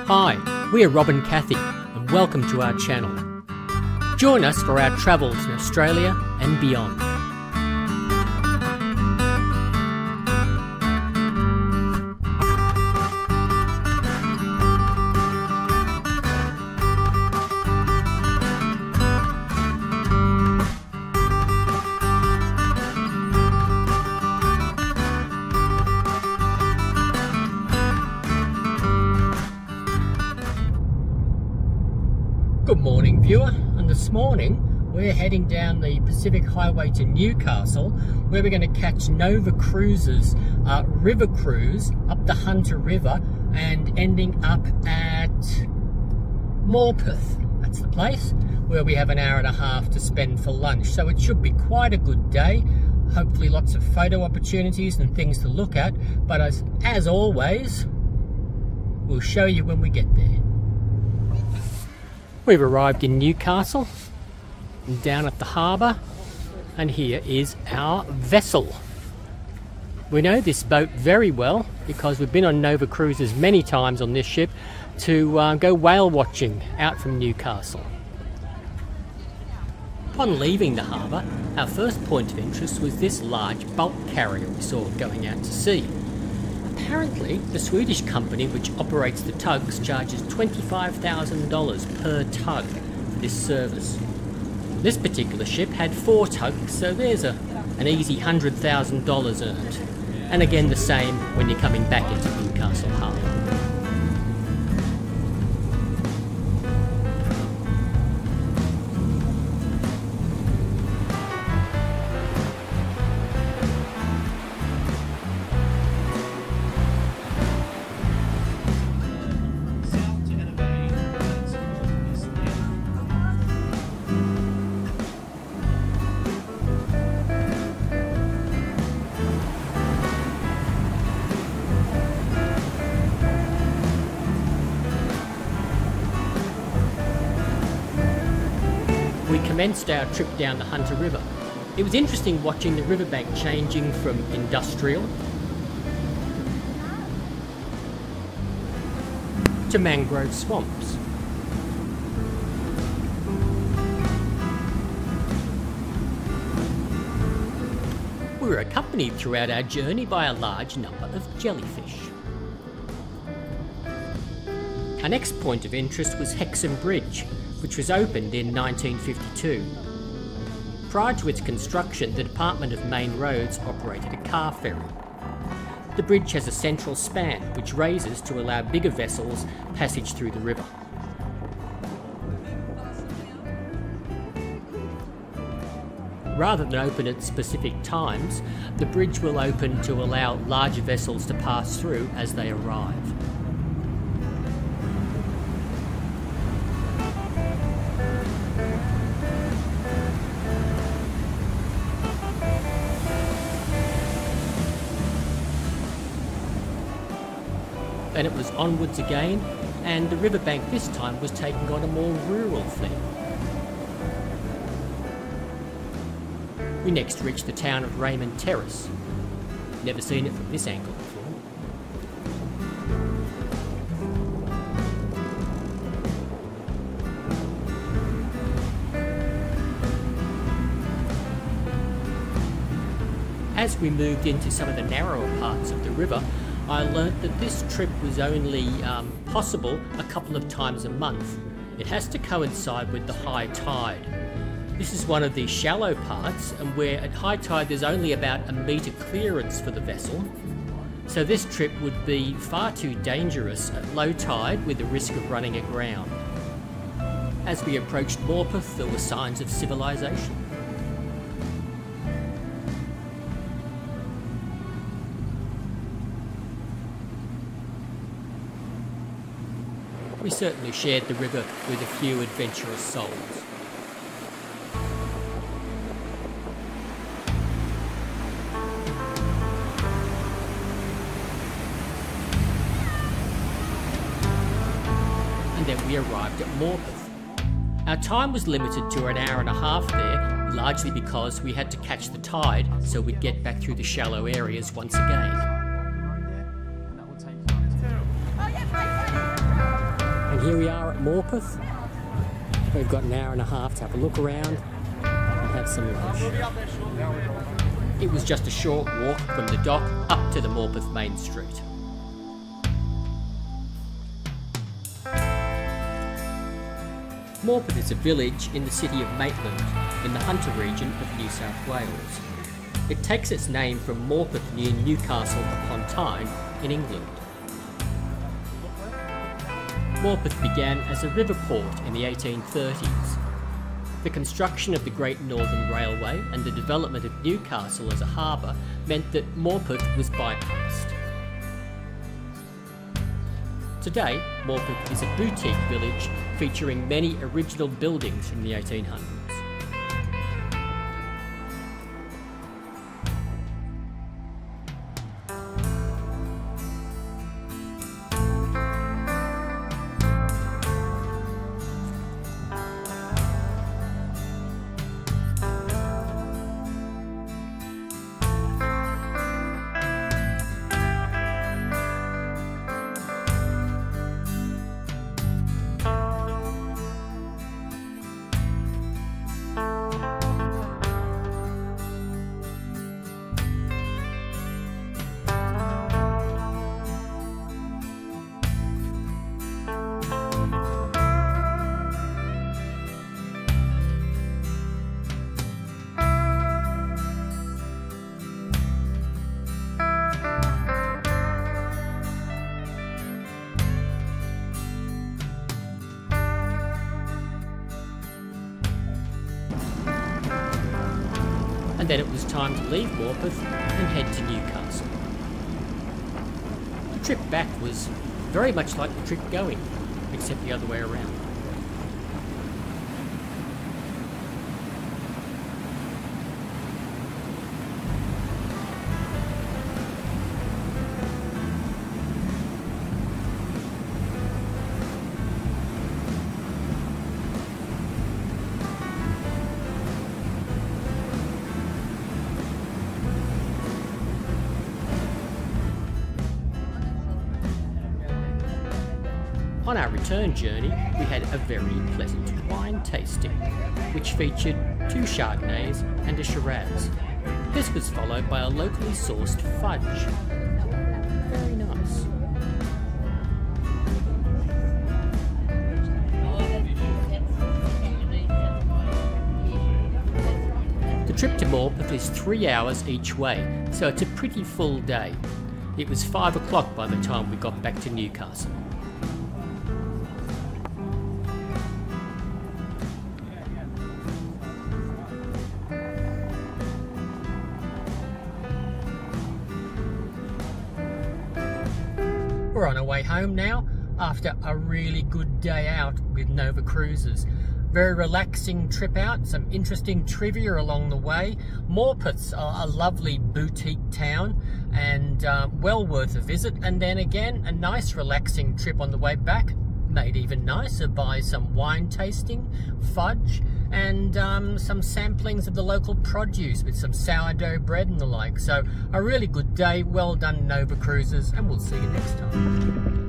Hi, we are Rob and Kathy, and welcome to our channel. Join us for our travels in Australia and beyond. Good morning, viewer, and this morning we're heading down the Pacific Highway to Newcastle, where we're going to catch Nova Cruises river cruise up the Hunter River and ending up at Morpeth. That's the place where we have an hour and a half to spend for lunch, so it should be quite a good day. Hopefully lots of photo opportunities and things to look at, but as always, we'll show you when we get there. We've arrived in Newcastle, down at the harbour, and here is our vessel. We know this boat very well because we've been on Nova Cruises many times on this ship to go whale watching out from Newcastle. Upon leaving the harbour, our first point of interest was this large bulk carrier we saw going out to sea. Apparently, the Swedish company which operates the tugs charges $25,000 per tug for this service. This particular ship had 4 tugs, so there's an easy $100,000 earned. And again the same when you're coming back into Newcastle Harbour. We commenced our trip down the Hunter River. It was interesting watching the riverbank changing from industrial to mangrove swamps. We were accompanied throughout our journey by a large number of jellyfish. Our next point of interest was Hexham Bridge, which was opened in 1952. Prior to its construction, the Department of Main Roads operated a car ferry. The bridge has a central span which raises to allow bigger vessels passage through the river. Rather than open at specific times, the bridge will open to allow larger vessels to pass through as they arrive. Then it was onwards again, and the riverbank this time was taking on a more rural theme. We next reached the town of Raymond Terrace. Never seen it from this angle before. As we moved into some of the narrower parts of the river, I learnt that this trip was only possible a couple of times a month. It has to coincide with the high tide. This is one of the shallow parts, and where at high tide there's only about a metre clearance for the vessel. So this trip would be far too dangerous at low tide with the risk of running aground. As we approached Morpeth, there were signs of civilization. We certainly shared the river with a few adventurous souls. And then we arrived at Morpeth. Our time was limited to an hour and a half there, largely because we had to catch the tide so we'd get back through the shallow areas once again. here we are at Morpeth. We've got an hour and a half to have a look around and have some lunch. It was just a short walk from the dock up to the Morpeth main street. Morpeth is a village in the city of Maitland in the Hunter region of New South Wales. It takes its name from Morpeth near Newcastle upon Tyne in England. Morpeth began as a river port in the 1830s. The construction of the Great Northern Railway and the development of Newcastle as a harbour meant that Morpeth was bypassed. Today, Morpeth is a boutique village featuring many original buildings from the 1800s. And then it was time to leave Morpeth and head to Newcastle. The trip back was very much like the trip going, except the other way around. On our return journey, we had a very pleasant wine tasting, which featured 2 Chardonnays and a Shiraz. This was followed by a locally sourced fudge. Very nice. The trip to Morpeth is 3 hours each way, so it's a pretty full day. It was 5 o'clock by the time we got back to Newcastle. We're on our way home now after a really good day out with Nova Cruises. Very relaxing trip out, some interesting trivia along the way. Morpeth's a lovely boutique town and well worth a visit. And then again, a nice relaxing trip on the way back, made even nicer by some wine tasting, fudge, and some samplings of the local produce with some sourdough bread and the like. So a really good day. Well done, Nova Cruises, and we'll see you next time.